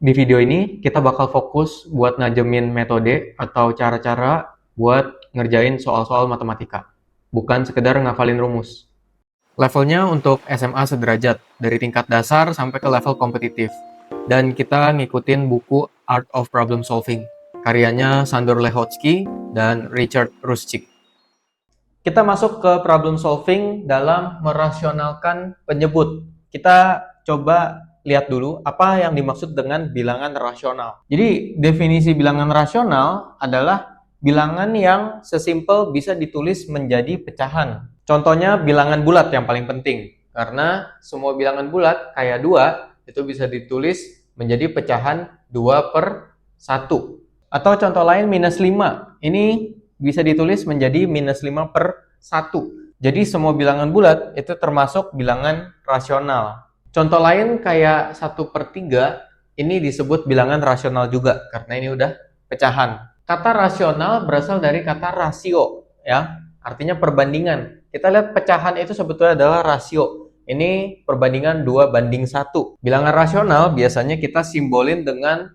Di video ini kita bakal fokus buat ngajemin metode atau cara-cara buat ngerjain soal-soal matematika, bukan sekedar ngafalin rumus. Levelnya untuk SMA sederajat, dari tingkat dasar sampai ke level kompetitif. Dan kita ngikutin buku Art of Problem Solving, karyanya Sandor Lehoczky dan Richard Rushczyk. Kita masuk ke problem solving dalam merasionalkan penyebut. Kita coba lihat dulu apa yang dimaksud dengan bilangan rasional. Jadi definisi bilangan rasional adalah bilangan yang sesimpel bisa ditulis menjadi pecahan. Contohnya bilangan bulat yang paling penting, karena semua bilangan bulat kayak 2 itu bisa ditulis menjadi pecahan 2/1. Atau contoh lain minus 5, ini bisa ditulis menjadi minus 5/1. Jadi semua bilangan bulat itu termasuk bilangan rasional. Contoh lain kayak 1/3, ini disebut bilangan rasional juga, karena ini udah pecahan. Kata rasional berasal dari kata rasio, ya, artinya perbandingan. Kita lihat pecahan itu sebetulnya adalah rasio. Ini perbandingan 2/1. Bilangan rasional biasanya kita simbolin dengan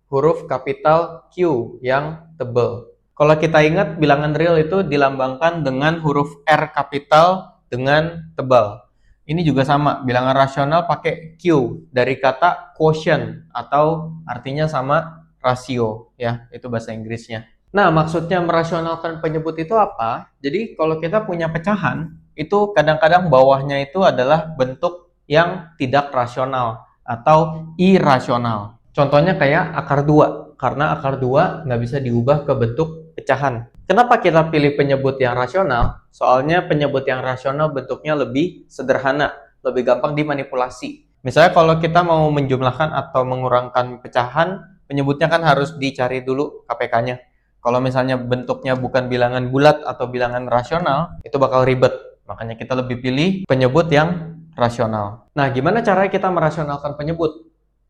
huruf kapital Q yang tebal. Kalau kita ingat, bilangan real itu dilambangkan dengan huruf R kapital dengan tebal. Ini juga sama, bilangan rasional pakai Q dari kata quotient atau artinya sama rasio, ya, itu bahasa Inggrisnya. Nah, maksudnya merasionalkan penyebut itu apa? Jadi kalau kita punya pecahan, itu kadang-kadang bawahnya itu adalah bentuk yang tidak rasional atau irasional. Contohnya kayak akar 2, karena akar 2 nggak bisa diubah ke bentuk pecahan. Kenapa kita pilih penyebut yang rasional? Soalnya penyebut yang rasional bentuknya lebih sederhana, lebih gampang dimanipulasi. Misalnya kalau kita mau menjumlahkan atau mengurangkan pecahan, penyebutnya kan harus dicari dulu KPK-nya. Kalau misalnya bentuknya bukan bilangan bulat atau bilangan rasional, itu bakal ribet. Makanya kita lebih pilih penyebut yang rasional. Nah, gimana caranya kita merasionalkan penyebut?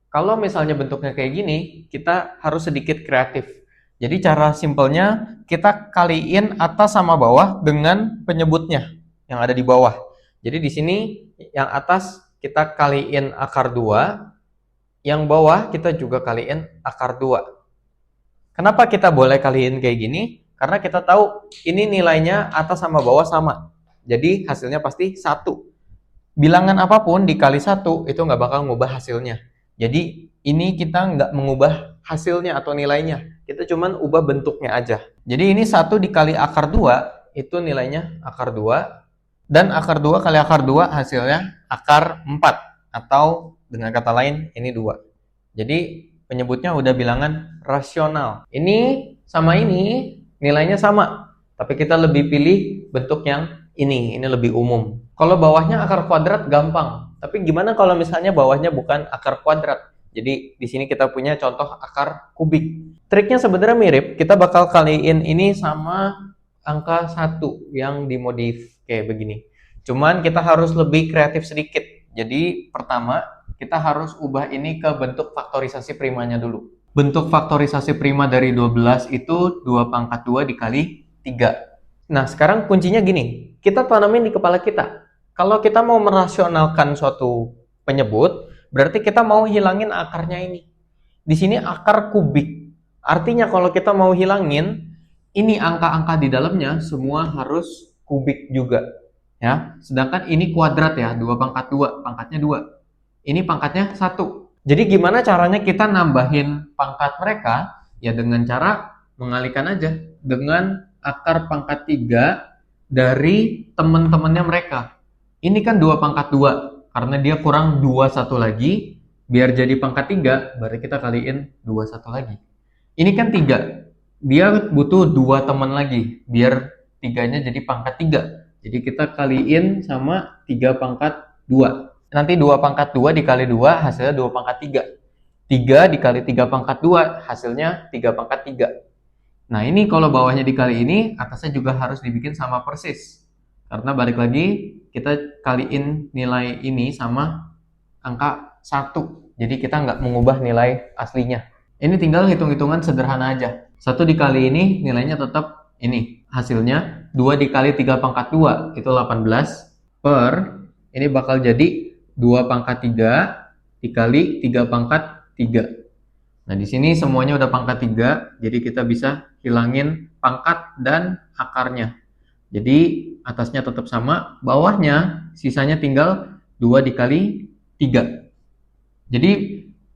Kalau misalnya bentuknya kayak gini, kita harus sedikit kreatif. Jadi cara simpelnya, kita kaliin atas sama bawah dengan penyebutnya yang ada di bawah. Jadi di sini yang atas kita kaliin akar 2, yang bawah kita juga kaliin akar 2. Kenapa kita boleh kaliin kayak gini? Karena kita tahu ini nilainya atas sama bawah sama. Jadi hasilnya pasti 1. Bilangan apapun dikali 1 itu nggak bakal ngubah hasilnya. Jadi ini kita nggak mengubah hasilnya atau nilainya. Kita cuman ubah bentuknya aja. Jadi ini 1 dikali akar 2, itu nilainya akar 2. Dan akar 2 kali akar 2 hasilnya akar 4. Atau dengan kata lain, ini 2. Jadi penyebutnya udah bilangan rasional. Ini sama ini nilainya sama. Tapi kita lebih pilih bentuk yang ini lebih umum. Kalau bawahnya akar kuadrat gampang. Tapi gimana kalau misalnya bawahnya bukan akar kuadrat? Jadi di sini kita punya contoh akar kubik. Triknya sebenarnya mirip. Kita bakal kaliin ini sama angka 1 yang dimodif kayak begini. Cuman kita harus lebih kreatif sedikit. Jadi pertama kita harus ubah ini ke bentuk faktorisasi primanya dulu. Bentuk faktorisasi prima dari 12 itu 2/2 dikali 3. Nah, sekarang kuncinya gini. Kita tanamin di kepala kita. Kalau kita mau merasionalkan suatu penyebut, berarti kita mau hilangin akarnya ini. Di sini akar kubik. Artinya kalau kita mau hilangin, ini angka-angka di dalamnya semua harus kubik juga. Ya, sedangkan ini kuadrat ya, 2/2, pangkatnya 2. Ini pangkatnya 1. Jadi gimana caranya kita nambahin pangkat mereka? Ya dengan cara mengalihkan aja. Dengan akar pangkat 3 dari teman-temannya mereka. Ini kan 2/2, karena dia kurang 21 lagi, biar jadi pangkat 3, berarti kita kaliin 21 lagi. Ini kan 3, dia butuh 2 teman lagi, biar 3-nya jadi pangkat 3. Jadi kita kaliin sama 3/2. Nanti 2/2 dikali 2 hasilnya 2/3. 3 dikali 3/2 hasilnya 3/3. Nah ini kalau bawahnya dikali ini, atasnya juga harus dibikin sama persis. Karena balik lagi, kita kaliin nilai ini sama angka 1. Jadi kita nggak mengubah nilai aslinya. Ini tinggal hitung-hitungan sederhana aja. 1 dikali ini nilainya tetap ini. Hasilnya 2 dikali 3/2 itu 18 per ini bakal jadi 2/3 dikali 3/3. Nah, di sini semuanya udah pangkat 3, jadi kita bisa hilangin pangkat dan akarnya. Jadi atasnya tetap sama, bawahnya sisanya tinggal 2 dikali 3. Jadi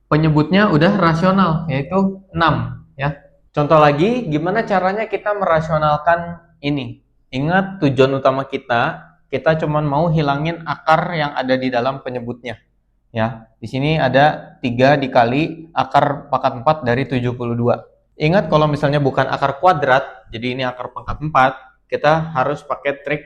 penyebutnya udah rasional, yaitu 6 ya. Contoh lagi, gimana caranya kita merasionalkan ini? Ingat tujuan utama kita cuma mau hilangin akar yang ada di dalam penyebutnya. Ya, di sini ada 3 dikali akar pangkat 4 dari 72. Ingat kalau misalnya bukan akar kuadrat, jadi ini akar pangkat 4, kita harus pakai trik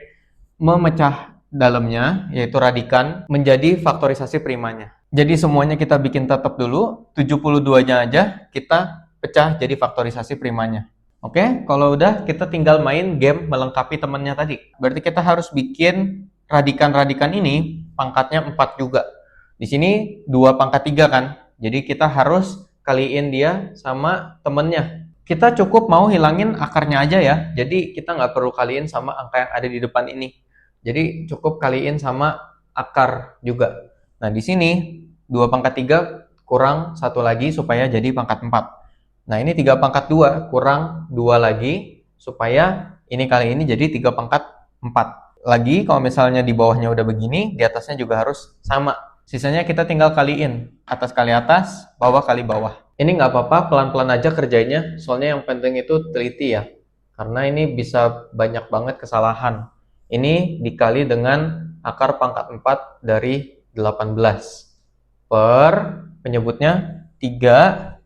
memecah dalamnya, yaitu radikan, menjadi faktorisasi primanya. Jadi semuanya kita bikin tetap dulu, 72-nya aja kita pecah jadi faktorisasi primanya. Oke, kalau udah kita tinggal main game melengkapi temannya tadi. Berarti kita harus bikin radikan-radikan ini pangkatnya 4 juga. Di sini 2 pangkat 3 kan, jadi kita harus kaliin dia sama temennya. Kita cukup mau hilangin akarnya aja ya, jadi kita nggak perlu kaliin sama angka yang ada di depan ini. Jadi cukup kaliin sama akar juga. Nah, di sini 2 pangkat 3 kurang 1 lagi supaya jadi pangkat 4. Nah, ini 3 pangkat 2 kurang 2 lagi supaya ini kali ini jadi 3 pangkat 4. Lagi kalau misalnya di bawahnya udah begini, di atasnya juga harus sama. Sisanya kita tinggal kaliin, atas kali atas, bawah kali bawah. Ini nggak apa-apa, pelan-pelan aja kerjanya, soalnya yang penting itu teliti ya. Karena ini bisa banyak banget kesalahan. Ini dikali dengan akar pangkat 4 dari 18. Per penyebutnya 3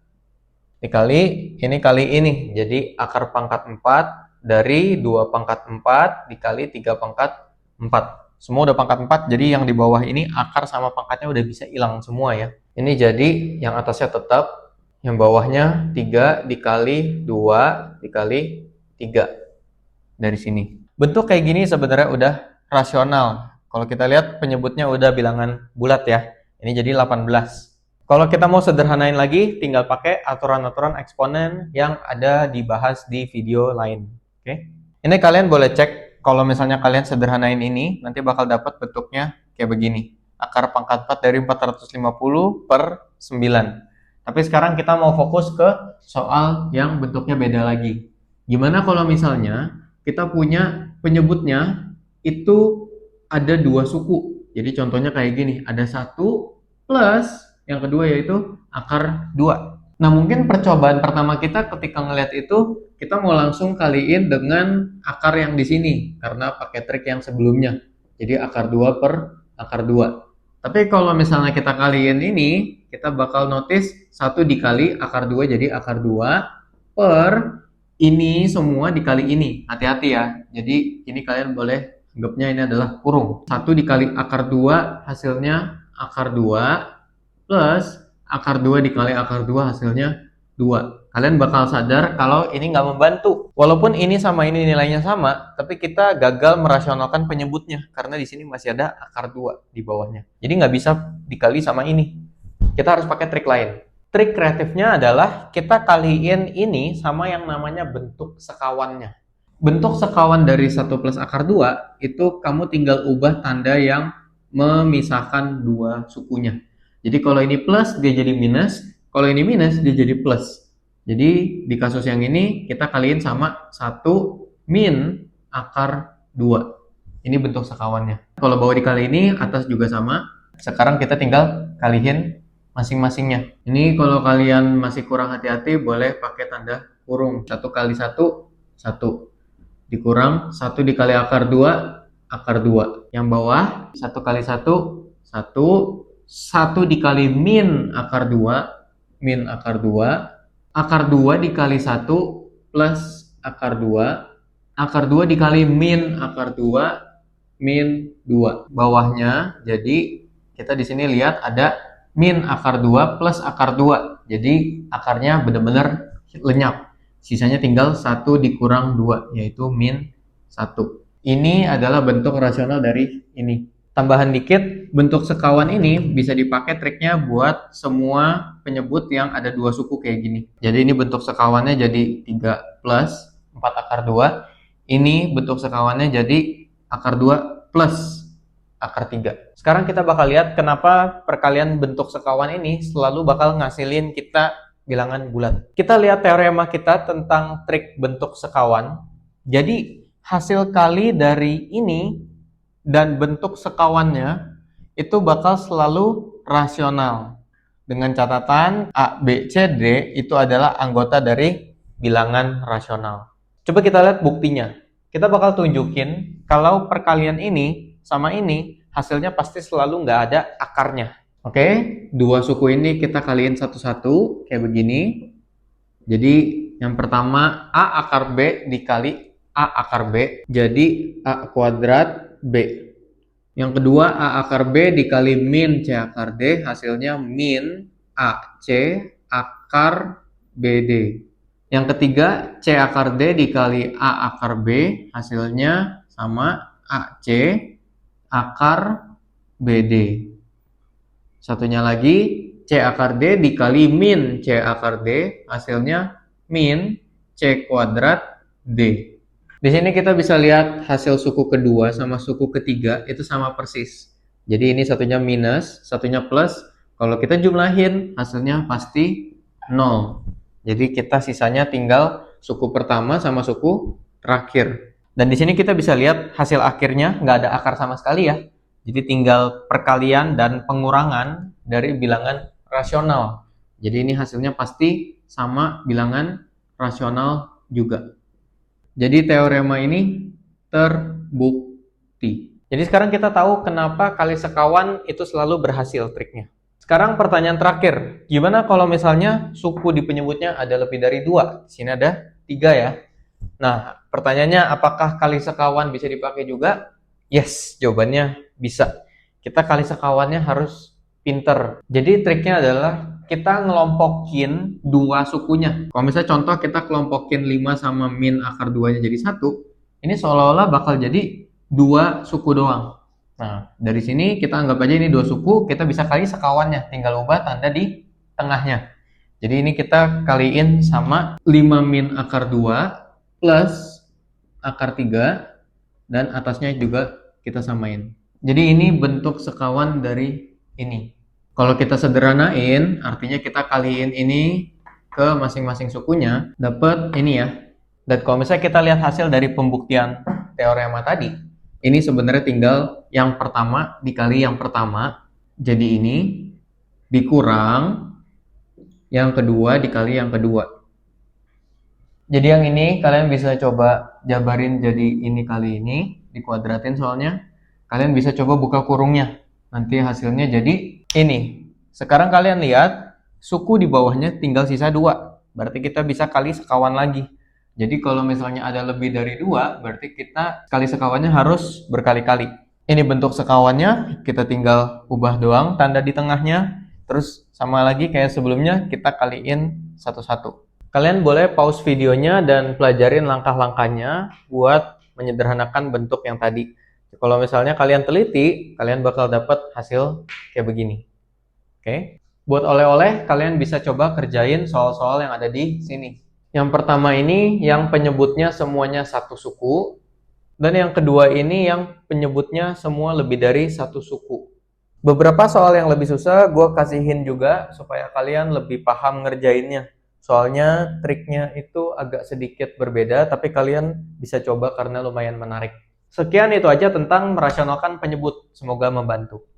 dikali ini kali ini. Jadi akar pangkat 4 dari 2 pangkat 4 dikali 3 pangkat 4. Semua udah pangkat 4, jadi yang di bawah ini akar sama pangkatnya udah bisa hilang semua ya. Ini jadi yang atasnya tetap, yang bawahnya 3 dikali 2 dikali 3 dari sini. Bentuk kayak gini sebenarnya udah rasional. Kalau kita lihat penyebutnya udah bilangan bulat ya. Ini jadi 18. Kalau kita mau sederhanain lagi, tinggal pakai aturan-aturan eksponen yang ada dibahas di video lain. Oke. Ini kalian boleh cek. Kalau misalnya kalian sederhanain ini, nanti bakal dapat bentuknya kayak begini. Akar pangkat 4 dari 450 per 9. Tapi sekarang kita mau fokus ke soal yang bentuknya beda lagi. Gimana kalau misalnya kita punya penyebutnya itu ada 2 suku. Jadi contohnya kayak gini, ada 1 plus yang kedua yaitu akar 2. Nah, mungkin percobaan pertama kita ketika ngelihat itu, kita mau langsung kaliin dengan akar yang di sini, karena pakai trik yang sebelumnya. Jadi akar 2 per akar 2. Tapi kalau misalnya kita kaliin ini, kita bakal notice 1 dikali akar 2 jadi akar 2 per ini semua dikali ini. Hati-hati ya. Jadi ini kalian boleh anggapnya ini adalah kurung. 1 dikali akar 2 hasilnya akar 2 plus akar 2 dikali akar 2 hasilnya 2. Kalian bakal sadar kalau ini nggak membantu. Walaupun ini sama ini nilainya sama, tapi kita gagal merasionalkan penyebutnya. Karena di sini masih ada akar 2 di bawahnya. Jadi nggak bisa dikali sama ini. Kita harus pakai trik lain. Trik kreatifnya adalah kita kaliin ini sama yang namanya bentuk sekawannya. Bentuk sekawan dari 1 plus akar 2, itu kamu tinggal ubah tanda yang memisahkan dua sukunya. Jadi kalau ini plus dia jadi minus, kalau ini minus dia jadi plus. Jadi di kasus yang ini kita kaliin sama 1 min akar 2. Ini bentuk sekawannya. Kalau bawah dikali ini, atas juga sama. Sekarang kita tinggal kalihin masing-masingnya. Ini kalau kalian masih kurang hati-hati boleh pakai tanda kurung. 1 kali 1, 1. Dikurang 1 dikali akar 2, akar 2. Yang bawah 1 kali 1, 1. 1 dikali min akar 2, min akar 2, akar 2 dikali 1 plus akar 2, akar 2 dikali min akar 2, min 2. Bawahnya, jadi kita di sini lihat ada min akar 2 plus akar 2. Jadi akarnya benar-benar lenyap. Sisanya tinggal 1 dikurang 2, yaitu min 1. Ini adalah bentuk rasional dari ini. Tambahan dikit, bentuk sekawan ini bisa dipakai triknya buat semua penyebut yang ada 2 suku kayak gini. Jadi ini bentuk sekawannya jadi 3 plus 4 akar 2. Ini bentuk sekawannya jadi akar 2 plus akar 3. Sekarang kita bakal lihat kenapa perkalian bentuk sekawan ini selalu bakal ngasilin kita bilangan bulat. Kita lihat teorema kita tentang trik bentuk sekawan. Jadi hasil kali dari ini dan bentuk sekawannya itu bakal selalu rasional. Dengan catatan A, B, C, D itu adalah anggota dari bilangan rasional. Coba kita lihat buktinya. Kita bakal tunjukin kalau perkalian ini sama ini hasilnya pasti selalu nggak ada akarnya. Oke, dua suku ini kita kaliin satu-satu kayak begini. Jadi yang pertama A akar B dikali A akar B jadi A kuadrat B. Yang kedua A akar B dikali min C akar D hasilnya min AC akar BD. Yang ketiga C akar D dikali A akar B hasilnya sama AC akar BD. Satunya lagi C akar D dikali min C akar D hasilnya min C kuadrat D. Di sini kita bisa lihat hasil suku kedua sama suku ketiga itu sama persis. Jadi ini satunya minus, satunya plus. Kalau kita jumlahin hasilnya pasti 0. Jadi kita sisanya tinggal suku pertama sama suku terakhir. Dan di sini kita bisa lihat hasil akhirnya nggak ada akar sama sekali ya. Jadi tinggal perkalian dan pengurangan dari bilangan rasional. Jadi ini hasilnya pasti sama bilangan rasional juga. Jadi teorema ini terbukti. Jadi sekarang kita tahu kenapa kali sekawan itu selalu berhasil triknya. Sekarang pertanyaan terakhir, gimana kalau misalnya suku di penyebutnya ada lebih dari 2? Di sini ada 3 ya. Nah, pertanyaannya apakah kali sekawan bisa dipakai juga? Yes, jawabannya bisa. Kita kali sekawannya harus pinter. Jadi triknya adalah kita ngelompokin dua sukunya. Kalau misalnya contoh kita kelompokin 5 sama min akar 2-nya jadi 1, ini seolah-olah bakal jadi dua suku doang. Nah, dari sini kita anggap aja ini dua suku, kita bisa kali sekawannya, tinggal ubah tanda di tengahnya. Jadi ini kita kaliin sama 5 min akar 2 plus akar 3 dan atasnya juga kita samain. Jadi ini bentuk sekawan dari ini. Kalau kita sederhanain, artinya kita kaliin ini ke masing-masing sukunya, dapat ini ya. Dan kalau misalnya kita lihat hasil dari pembuktian teorema tadi, ini sebenarnya tinggal yang pertama dikali yang pertama, jadi ini dikurang yang kedua dikali yang kedua. Jadi yang ini kalian bisa coba jabarin jadi ini kali ini, dikuadratin soalnya. Kalian bisa coba buka kurungnya. Nanti hasilnya jadi ini. Sekarang kalian lihat, suku di bawahnya tinggal sisa 2. Berarti kita bisa kali sekawan lagi. Jadi kalau misalnya ada lebih dari 2, berarti kita kali sekawannya harus berkali-kali. Ini bentuk sekawannya, kita tinggal ubah doang tanda di tengahnya. Terus sama lagi kayak sebelumnya, kita kaliin satu-satu. Kalian boleh pause videonya dan pelajarin langkah-langkahnya buat menyederhanakan bentuk yang tadi. Kalau misalnya kalian teliti, kalian bakal dapat hasil kayak begini. Oke. Buat oleh-oleh, kalian bisa coba kerjain soal-soal yang ada di sini. Yang pertama ini yang penyebutnya semuanya satu suku. Dan yang kedua ini yang penyebutnya semua lebih dari satu suku. Beberapa soal yang lebih susah gue kasihin juga supaya kalian lebih paham ngerjainnya. Soalnya triknya itu agak sedikit berbeda, tapi kalian bisa coba karena lumayan menarik. Sekian itu aja tentang merasionalkan penyebut. Semoga membantu.